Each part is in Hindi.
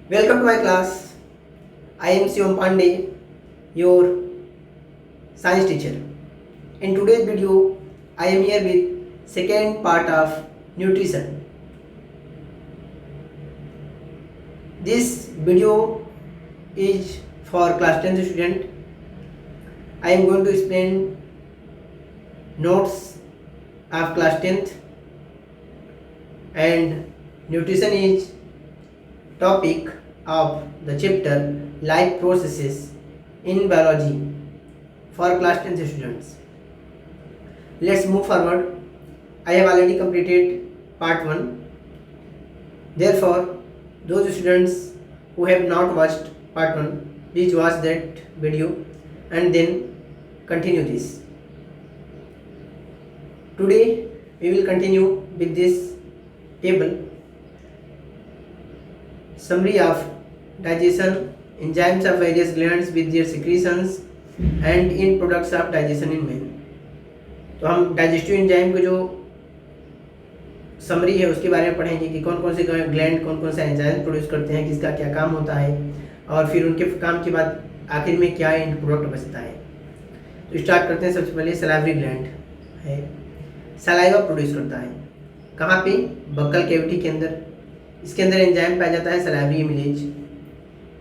Welcome to my class. I am Shivam Pandey, your science teacher. In today's video, I am here with second part of nutrition. This video is for class 10th student. I am going to explain notes of class 10th, and nutrition is topic of the chapter life processes in biology for class 10th students. Let's move forward. I have already completed part 1. Therefore, those students who have not watched part 1, please watch that video and then continue this. Today we will continue with this table. Summary of digestion, enzymes of various glands with their secretions and in products of digestion in man. तो हम डाइजेस्टिव एंजाइम को जो समरी है उसके बारे में पढ़ेंगे कि कौन कौन से ग्लैंड कौन कौन सा एंजाइम प्रोड्यूस करते हैं, किसका क्या काम होता है और फिर उनके काम के बाद आखिर में क्या एंड प्रोडक्ट बचता है। तो स्टार्ट करते हैं। सबसे पहले सलाइवरी ग्लैंड है, सलाइवा प्रोड्यूस करता है। कहाँ पे? बक्कल कैविटी के अंदर। इसके अंदर एंजाइम पाया जाता है सलाइवरी एमिलेज।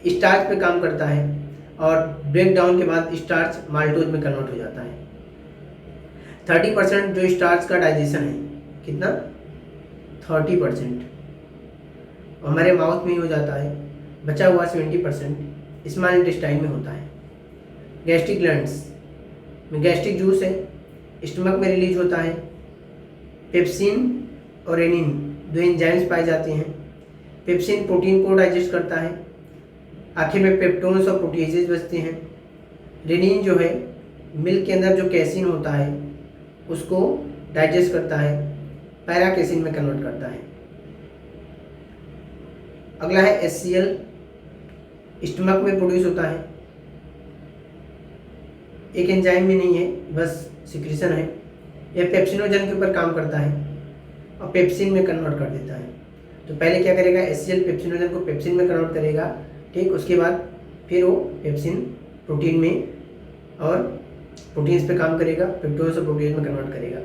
स्टार्च पे काम करता है और ब्रेक डाउन के बाद स्टार्च माल्टोज में कन्वर्ट हो जाता है। 30% जो स्टार्च का डाइजेशन है, कितना? 30% हमारे माउथ में ही हो जाता है। बचा हुआ 70% स्मॉल इंटेस्टाइन में होता है। गैस्ट्रिक ग्लैंड्स में गैस्ट्रिक जूस है, स्टमक में रिलीज होता है। पेप्सिन और रेनिन दो एंजाइम्स पाए जाते हैं। पेप्सिन प्रोटीन को डाइजेस्ट करता है। आखिर में पेप्टोन्स और प्रोटीजेज बचते हैं। रेनिन जो है मिल्क के अंदर जो कैसिन होता है उसको डाइजेस्ट करता है, पैराकेसिन में कन्वर्ट करता है। अगला है HCl, स्टमक में प्रोड्यूस होता है। एक एंजाइम में नहीं है, बस सिक्रीशन है। यह पेप्सिनोजन के ऊपर काम करता है और पेप्सिन में कन्वर्ट कर देता है। तो पहले क्या करेगा? HCl पेप्सिनोजन को पेप्सिन में कन्वर्ट करेगा, ठीक। उसके बाद फिर वो पेप्सिन प्रोटीन में और प्रोटीन्स पे काम करेगा, पेप्टोज और प्रोटीन में कन्वर्ट करेगा।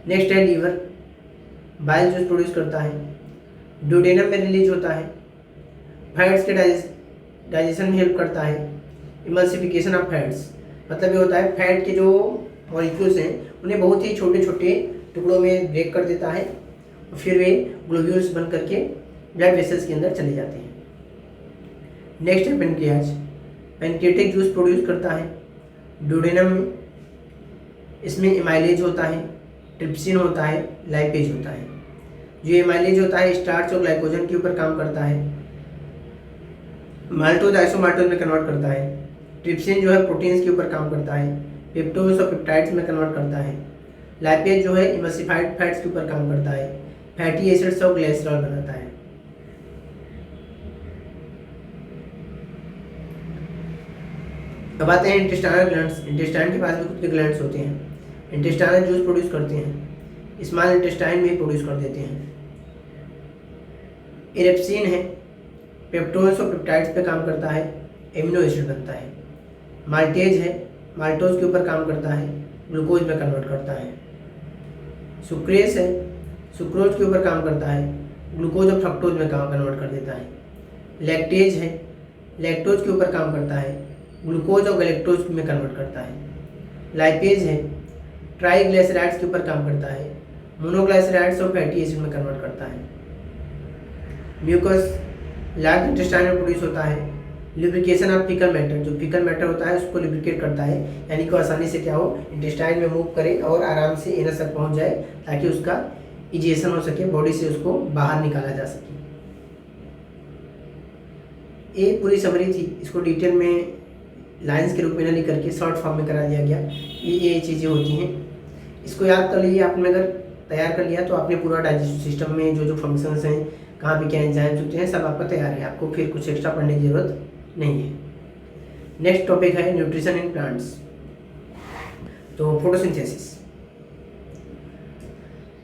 नेक्स्ट है लीवर, बाइल जूस प्रोड्यूस करता है। ड्यूडेनम में रिलीज होता है। फैट्स के डाइजेशन में हेल्प करता है। इमल्सिफिकेशन ऑफ फैट्स मतलब ये होता है फैट के जो मॉलिक्यूल्स हैं उन्हें बहुत ही छोटे छोटे टुकड़ों में ब्रेक कर देता है और फिर वे ग्लोब्यूल्स बन करके ब्लड वेसल्स के अंदर चले जाते हैं। नेक्स्ट है पेनक्रियाज, पेनक्रियाटिक जूस प्रोड्यूस करता है। ड्यूडेनम में इसमें एमाइलेज होता है, ट्रिप्सिन होता है, लाइपेज होता है। जो एमाइलेज होता है स्टार्च और ग्लाइकोजन के ऊपर काम करता है। माल्टोज आइसोमाल्टोज में कन्वर्ट करता है। ट्रिप्सिन जो है प्रोटीन्स के ऊपर काम करता है। पेप्टोज और पेप्टाइड्स में कन्वर्ट करता है। लाइपेज जो है इमल्सिफाइड फैट्स के ऊपर काम करता है। फैटी एसिड्स और ग्लिसरॉल बनाता है। अब आते हैं इंटेस्टाइनल ग्लैंड्स। इंटेस्टाइन के पास भी खुद के ग्लैंड्स होते हैं। इंटेस्टाइनल जूस प्रोड्यूस करते हैं, स्मॉल इंटेस्टाइन में प्रोड्यूस कर देते हैं। इरेप्सिन है, पेप्टोन्स और पेप्टाइड्स पे काम करता है, एमिनो एसिड बनता है। माल्टेज है, माल्टोज के ऊपर काम करता है, ग्लूकोज में कन्वर्ट करता है। सुक्रेस है, सुक्रोज के ऊपर काम करता है, ग्लूकोज और फ्रक्टोज में कन्वर्ट कर देता है। लैक्टेज है, लैक्टोज के ऊपर काम करता है, ग्लूकोज और गैलेक्टोज में कन्वर्ट करता है। लाइपेज है, ट्राइग्लिसराइड्स के ऊपर काम करता है, मोनोग्लिसराइड्स और फैटी एसिड में कन्वर्ट करता है। म्यूकस लार्ज इंटेस्टाइन में प्रोड्यूस होता है। लुब्रिकेशन ऑफ फीकल मैटर, जो फीकल मैटर होता है उसको लुब्रिकेट करता है, यानी कि आसानी से क्या हो इंटेस्टाइन में मूव करे और आराम से एनस तक पहुंच जाए ताकि उसका इजेशन हो सके, बॉडी से उसको बाहर निकाला जा सके। ये पूरी समरी थी, इसको डिटेल में लाइंस के रूप में ना लिख करके शॉर्ट फॉर्म में करा दिया गया। ये चीज़ें होती हैं, इसको याद कर लीजिए। आपने अगर तैयार कर लिया तो आपने पूरा डाइजेस्टिव सिस्टम में जो जो फंक्शंस हैं, कहाँ पे क्या एंजाइम्स होते हैं, सब आपका तैयार है। आपको फिर कुछ एक्स्ट्रा पढ़ने की जरूरत नहीं है। नेक्स्ट टॉपिक है न्यूट्रिशन इन प्लांट्स। तो photosynthesis.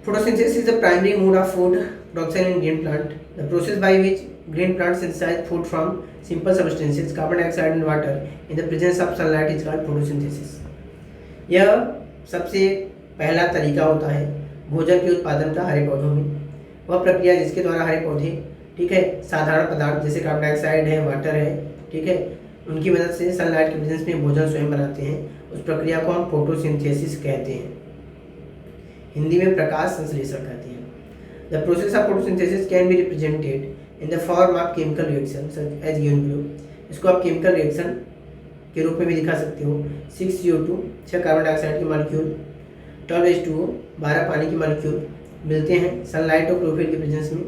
Photosynthesis is the primary mode of food production in green plant. The process by which green plants synthesize food from simple substances, carbon dioxide and water, in the presence of sunlight is called photosynthesis. यह सबसे पहला तरीका होता है भोजन के उत्पादन का हरे पौधों में। वह प्रक्रिया जिसके द्वारा हरे पौधे, ठीक है, साधारण पदार्थ जैसे कार्बन डाइऑक्साइड है, वाटर है, ठीक है, उनकी मदद से सनलाइट के प्रेजेंस में भोजन स्वयं बनाते हैं। उस प्रक्रिया को हम फोटोसिंथेसिस कहते हैं, हिंदी में प्रकाश संश्लेषण कहते हैं। The process of photosynthesis can be represented in the form of chemical reaction as given below. इसको आप केमिकल रिएक्शन के रूप में भी दिखा सकते हो। 6CO2 6 कार्बन डाइऑक्साइड के मॉलिक्यूल, 12H2O 12 पानी के मॉलिक्यूल मिलते हैं सनलाइट और क्लोरोफिल के प्रेजेंस में।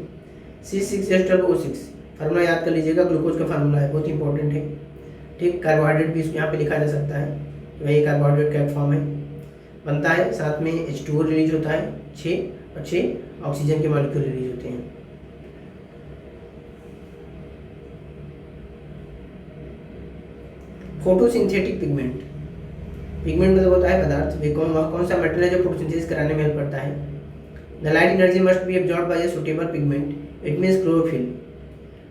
C6H12O6 फार्मूला याद कर लीजिएगा, ग्लूकोज का फार्मूला है, बहुत इंपॉर्टेंट है, ठीक। कार्बोहाइड्रेट भी यहाँ पे लिखा जा सकता है, वही कार्बोहाइड्रेट का एक फॉर्म है, बनता है। साथ में H2O रिलीज होता है 6 और 6 ऑक्सीजन के मॉलिक्यूल रिलीज होते हैं। फोटोसिंथेटिक पिगमेंट, पिगमेंट मतलब होता है पदार्थ, वे कौन सा मेटल है जो फोटोसिंथेसिस कराने में हेल्प करता है। The light energy must be absorb by a suitable pigment, it means chlorophyll.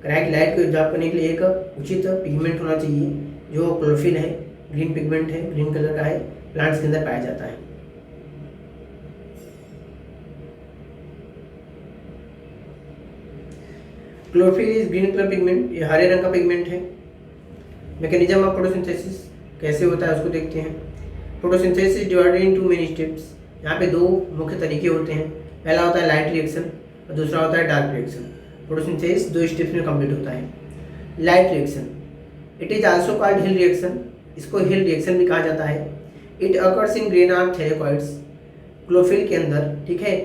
कराए कि लाइट को एब्जॉर्ब करने के लिए एक उचित पिगमेंट होना चाहिए जो क्लोरोफिल है, ग्रीन पिगमेंट है, ग्रीन कलर का है, प्लांट्स के अंदर पाया जाता है। Chlorophyll is green colour pigment, ये हरे रंग का पिगमेंट है। मैकेनिज्म ऑफ फोटोसिंथेसिस कैसे होता है उसको देखते हैं। Photosynthesis divided in 2 main steps, यहाँ पे 2 मुख्य तरीके होते हैं। पहला होता है लाइट रिएक्शन और दूसरा होता है डार्क रिएक्शन। फोटोसिंथेसिस 2 स्टेप्स में कंप्लीट होता है। Light reaction, it is also called hill reaction, इसको हिल रिएक्शन भी कहा जाता है। It occurs in grain of थैलेकॉइड्स, chlorophyll के अंदर, ठीक है,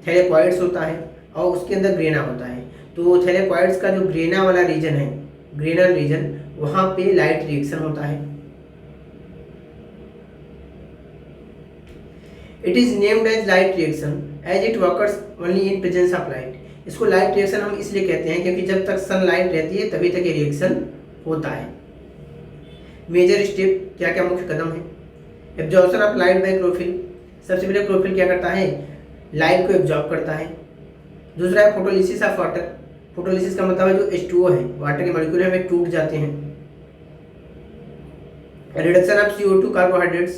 थैलेकॉइड्स होता है और उसके अंदर ग्रेना होता है। तो थैलेकॉइड्स का जो ग्रेना वाला रीजन है, ग्रेनल रीजन, वहाँ पे लाइट रिएक्शन होता है। It is named as light reaction as it occurs only in presence of light. इसको लाइट रिएक्शन हम इसलिए कहते हैं क्योंकि जब तक सनलाइट रहती है तभी तक ये रिएक्शन होता है। मेजर स्टेप, क्या क्या मुख्य कदम है। Absorption of light by chlorophyll, सबसे पहले क्लोरोफिल क्या करता है, लाइट को एब्जॉर्ब करता है। दूसरा है फोटोलिसिस ऑफ वाटर, फोटोलिसिस का मतलब है जो H2O है, वाटर के मॉलिक्यूल है वे टूट जाते हैं। Reduction of CO2 carbohydrates,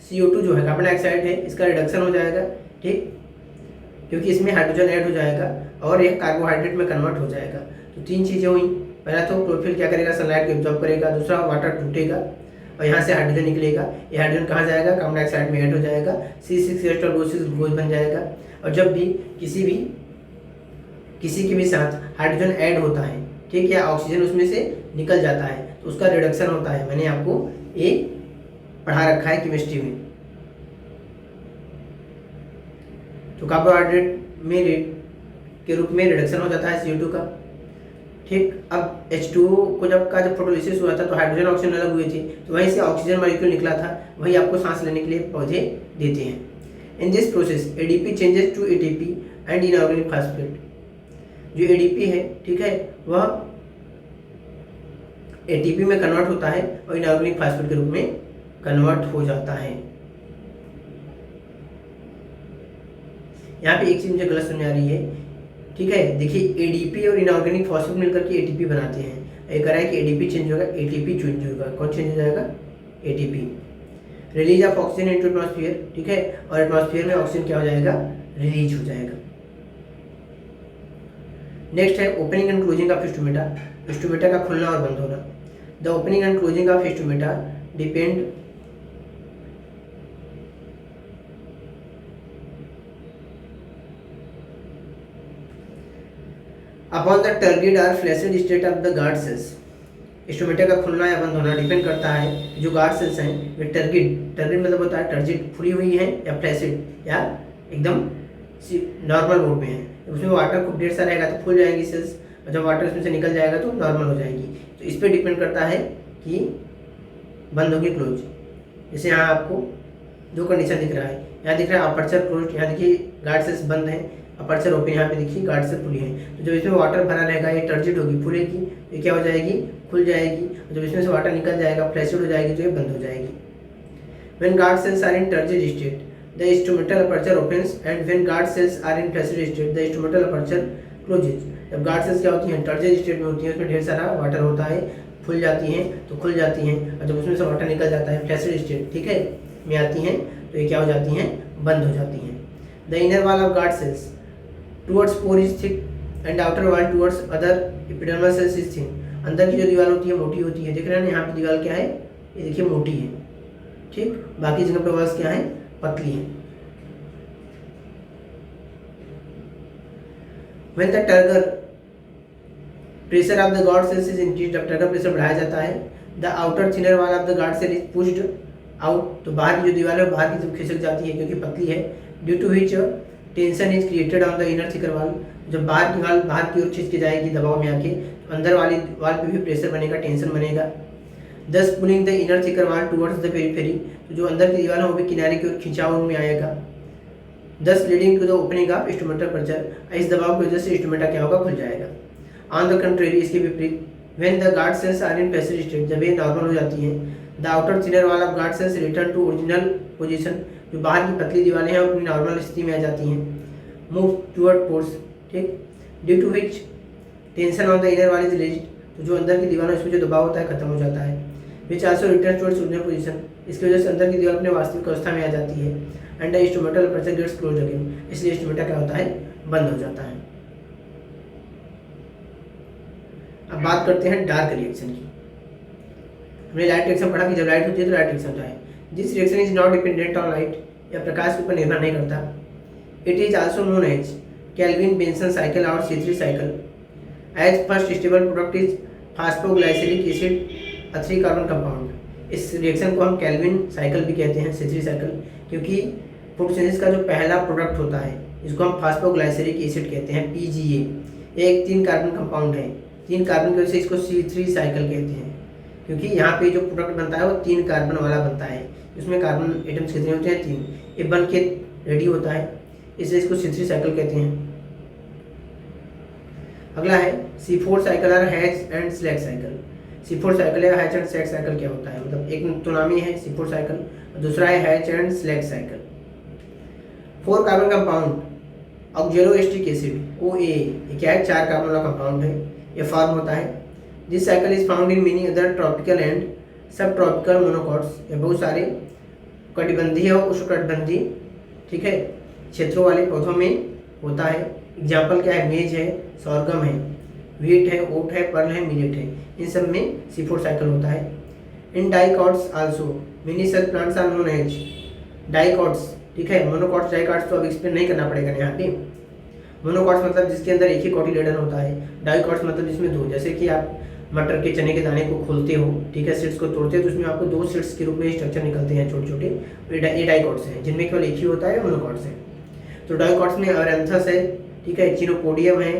CO2 जो है कार्बन डाइऑक्साइड है, इसका रिडक्शन हो जाएगा, ठीक, क्योंकि इसमें हाइड्रोजन ऐड हो जाएगा और एक कार्बोहाइड्रेट में कन्वर्ट हो जाएगा। तो 3 चीज़ें हुई। पहला तो क्लोरोफिल क्या करेगा, सनलाइट को एब्जॉर्ब करेगा। दूसरा वाटर टूटेगा और यहाँ से हाइड्रोजन निकलेगा। ये हाइड्रोजन कहाँ जाएगा, कार्बन डाइऑक्साइड में ऐड हो जाएगा, C6H12O6 ग्लूकोज बन जाएगा। और जब भी किसी के भी साथ हाइड्रोजन ऐड होता है, ठीक, या ऑक्सीजन उसमें से निकल जाता है तो उसका रिडक्शन होता है। मैंने आपको ये पढ़ा रखा है केमिस्ट्री में। तो कार्बोहाइड्रेट में के रूप में रिडक्शन हो जाता है CO2 का, ठीक। अब H2O को जब फोटोलिसिस हुआ था तो हाइड्रोजन ऑक्सीजन अलग हुए थे, तो वहीं से ऑक्सीजन मॉलिक्यूल निकला था, वही आपको सांस लेने के लिए पौधे देते हैं। In this process ADP changes to ATP and inorganic phosphate. जो ADP है, ठीक है, वह ATP में कन्वर्ट होता है और इनऑर्गेनिक फॉस्फेट के रूप में कन्वर्ट हो जाता है। यहाँ पे एक चीज मुझे गलत समझ आ रही है, ठीक है, देखिए ADP और इनऑर्गेनिक फॉस्फेट मिलकर के ATP बनाते हैं। एक कह रहा है कि ADP चेंज होगा, ATP चेंज होगा। कौन चेंज हो जाएगा, ATP। Release of oxygen into atmosphere, ठीक है, और एटमॉस्फेयर में ऑक्सीजन क्या हो जाएगा, रिलीज हो जाएगा। नेक्स्ट है opening and closing of stomata, stomata का खुलना और बंद होना। The opening and closing of stomata depend upon the turgid और flaccid state of the guard cells. Stomata का खुलना या बंद होना डिपेंड करता है जो गार्ड सेल्स हैं वे टर्गिड मतलब होता है टर्जिड, फुली हुई है, या फ्लैसिड या एकदम नॉर्मल मोड में है। उसमें वाटर खूब ढेर सा रहेगा तो फूल जाएंगी सेल्स, और जब वाटर उसमें से निकल जाएगा तो नॉर्मल हो जाएगी। तो इस पर डिपेंड करता है कि बंद होगी क्लोज। जैसे यहाँ आपको 2 कंडीशन दिख रहा है, यहाँ दिख रहा है अपर्चर क्लोज, यहाँ देखिए गार्ड सेल्स बंद है, अपर्चर ओपन, यहाँ पे देखिए गार्ड सेल्स खुली है। तो जब इसमें वाटर भरा रहेगा ये टर्जिड होगी, फूलेगी, ये क्या हो जाएगी, खुल जाएगी। और जब इसमें से वाटर निकल जाएगा, फ्लैसिड हो जाएगी, तो ये बंद हो जाएगी। When guard cells are in turgid state, the instrumental aperture opens and when guard cells are in flaccid state the instrumental aperture closes। जब गार्ड सेल्स क्या होती हैं, टर्जियरी स्टेट में होती हैं, उसमें ढेर सारा वाटर होता है, फूल जाती हैं तो खुल जाती हैं, और जब उसमें से वाटर निकल जाता है फ्लैसिड स्टेट, ठीक है, में आती हैं तो ये क्या हो जाती हैं, बंद हो जाती हैं। The inner wall of guard cells towards pour is thick and outer wall towards other epidermal cells is thin. अंदर की जो दीवार होती है मोटी होती है, देख रहे हैं ना यहाँ की दीवार क्या है, ये देखिए मोटी है, ठीक, बाकी जगह पे वॉल्स क्या है, पतली है। When the turgor pressure of the guard cells is increased, जब टर्गर प्रेशर बढ़ाया जाता है, the outer thinner wall of the guard cell is pushed out, तो बाहर की जो दीवार है बाहर की तरफ खिसक जाती है क्योंकि पतली है, due to which tension is created on the inner thicker wall। जब बाहर की वाल बाहर की ओर खिंच के जाएगी दबाव में आके, तो अंदर वाली वाल पे भी प्रेशर बनेगा, टेंशन बनेगा। thus pulling the inner thicker wall towards the periphery, तो जो अंदर की दीवार है वो भी किनारे की ओर खिंचाव में आएगा। thus leading to the opening of instrumental aperture, इस दबाव की वजह से इंस्ट्रूमेंटा क्या होगा, खुल जाएगा। on the contrary, इसके विपरीत, when the guard cells are in passive state, जब ये नॉर्मल हो जाती हैं, the outer thinner wall of guard cells return to original position, जो बाहर की पतली दीवारें हैं अपनी नॉर्मल स्थिति में आ जाती हैं, move toward pores, ठीक, due to which tension on the inner wall is released, तो जो अंदर की दीवार है उसमें जो दबाव होता है खत्म हो जाता है। which also returns towards original position, इसकी वजह से अंदर की दीवार अपने वास्तविक अवस्था में आ जाती है। And the instrumental aperture gets closed again, इसलिए इंस्ट्रूमेंटा क्या होता है, बंद हो जाता है। अब बात करते हैं डार्क रिएक्शन की। हमने लाइट रिएक्शन पढ़ा कि जब लाइट होती है तो लाइट रिएक्शन होता है। This reaction is not dependent on light, या प्रकाश के ऊपर निर्भर नहीं करता। It is also known as Calvin Benson cycle और C3 cycle. As first stable product is phosphoglyceric acid a 3 carbon compound. इस रिएक्शन को हम केल्विन साइकिल भी कहते हैं, C3 साइकिल, क्योंकि फोटोसिंथेसिस का जो पहला प्रोडक्ट होता है इसको हम फास्फोग्लाइसरिक एसिड कहते हैं, PGA। एक 3 कार्बन कंपाउंड है, 3 कार्बन की वजह से इसको C3 साइकिल कहते हैं, क्योंकि यहाँ पे जो प्रोडक्ट बनता है वो 3 कार्बन वाला बनता है। इसमें कार्बन एटम्स कितने होते हैं, 3, ये बन के रेडी होता है, इसलिए इसको C3 साइकिल कहते हैं। अगला है C4 साइकिल और hatch and Slack cycle. C4 cycle या हैच एंड स्लैग साइकिल क्या होता है, मतलब एक तो नाम ही है C4 साइकिल, दूसरा है Hatch and Slack cycle. 4 carbon compound oxaloacetic acid OA, ये क्या है, 4 कार्बन वाला कंपाउंड है, ये फॉर्म होता है। This cycle is found in many other tropical and सब ट्रॉपिकल मोनोकॉट्स, ये बहुत सारे कटिबंधीय और उष्णकटिबंधीय, ठीक है, क्षेत्रों वाले पौधों में होता है। एग्जाम्पल क्या है, मेज है, सॉर्गम है, व्हीट है, ओट है, पर्ल है, मिलेट है, इन सब में C4 साइकिल होता है। In dicots also many such plants are known as dicots, ठीक है। मोनोकॉट्स डाइकॉट्स तो अब एक्सप्लेन नहीं करना पड़ेगा यहाँ पे। मोनोकॉट्स मतलब जिसके अंदर एक ही कॉटिलेडन होता है, डाइकॉट्स मतलब जिसमें 2, जैसे कि आप मटर के चने के दाने को खोलते हो, ठीक है, सीड्स को तोड़ते हो तो उसमें आपको 2 सीड्स के रूप में स्ट्रक्चर निकलते हैं छोटे छोटे, ये डाइकॉट्स हैं, जिनमें केवल एक ही होता है, मोनोकॉट्स है। तो डाइकॉट्स में अरेंथस है, ठीक है, चिनोपोडियम है,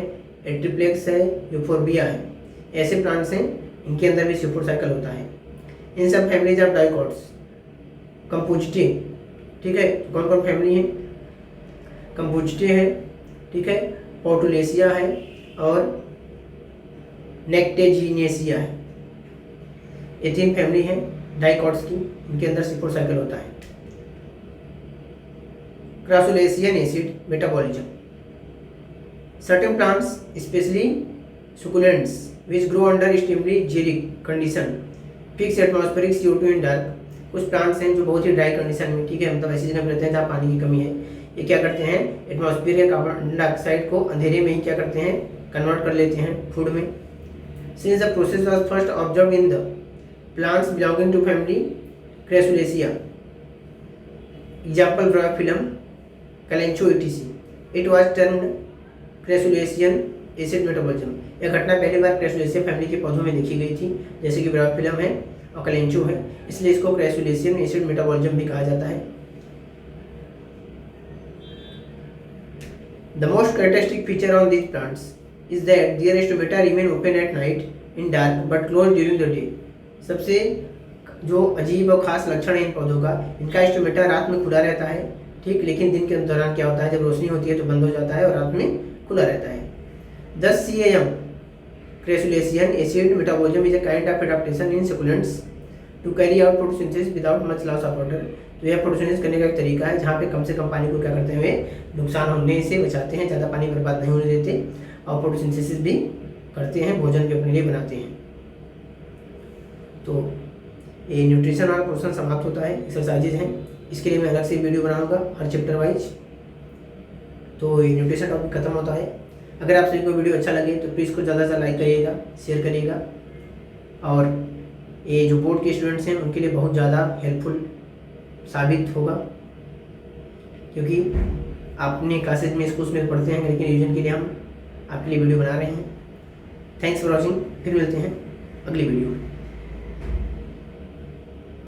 एट्रिप्लेक्स है, यूफोर्बिया है, ऐसे प्लांट्स हैं, इनके अंदर भी C4 साइकिल होता है। इन सब फैमिलीज ऑफ डाइकॉट्स कंपोजिटे, ठीक है, कौन कौन फैमिली है, कंपोजिटे है, ठीक है, पोर्टुलेसिया है और नेक्टेजिनेसिया है, ये 3 फैमिली हैं डाइकॉट्स की, इनके अंदर C4 साइकिल होता है। Crassulacean acid metabolism. Certain plants, especially succulents, which grow under extremely acidic condition, fix atmospheric CO2 in dark। कुछ प्लांट्स हैं जो बहुत ही ड्राई कंडीशन में, ठीक है, मतलब ऐसी जगह रहते हैं जहाँ पानी की कमी है, ये क्या करते हैं, एटमॉस्फेयर के कार्बन डाइऑक्साइड को अंधेरे में ही क्या करते हैं, कन्वर्ट कर लेते हैं फूड में। Since the process was first observed in the plants belonging to family Crasulaceae, example Bryophyllum, Kalanchoe etc., it was termed crassulacean acid metabolism. यह घटना पहली बार क्रेसुलेसिया फैमिली के पौधों में देखी गई थी, जैसे कि ब्रायोफिलम है और कलेंचो है, इसलिए इसको क्रेसुलेसियन एसिड मेटाबॉलिज्म भी कहा जाता है। The most characteristic feature on these plants is that their stomata remain open at night in dark but close during the day. सबसे जो अजीब और खास लक्षण है इन पौधों का, इनका स्टोमेटा रात में खुला रहता है, ठीक, लेकिन दिन के दौरान क्या होता है, जब रोशनी होती है तो बंद हो जाता है और रात में खुला रहता है। 10 CAM crassulacean acid metabolism is a kind of adaptation in succulents to carry out photosynthesis without much loss of water. तो यह फोटोसिंथेसिस करने का एक तरीका है जहाँ पे कम से कम पानी को क्या करते हैं, वे नुकसान होने से बचाते हैं, ज़्यादा पानी बर्बाद नहीं होने देते और फोटोसिंथेसिस भी करते हैं, भोजन भी अपने लिए बनाते हैं। तो ये न्यूट्रिशन वाला पोर्शन समाप्त होता है, एक्सरसाइजेज हैं, इसके लिए मैं अलग से वीडियो बनाऊंगा हर चैप्टर वाइज। तो ये न्यूट्रिशन टॉपिक खत्म होता है। अगर आप सभी को वीडियो अच्छा लगे तो प्लीज़ को ज़्यादा से ज़्यादा लाइक करिएगा, शेयर करिएगा, और ये जो बोर्ड के स्टूडेंट्स हैं उनके लिए बहुत ज़्यादा हेल्पफुल साबित होगा, क्योंकि आप अपने क्लासेज में स्कूल्स में पढ़ते हैं, लेकिन रिवीजन के लिए हम आपके लिए वीडियो बना रहे हैं। थैंक्स फॉर वॉचिंग, फिर मिलते हैं अगली वीडियो में।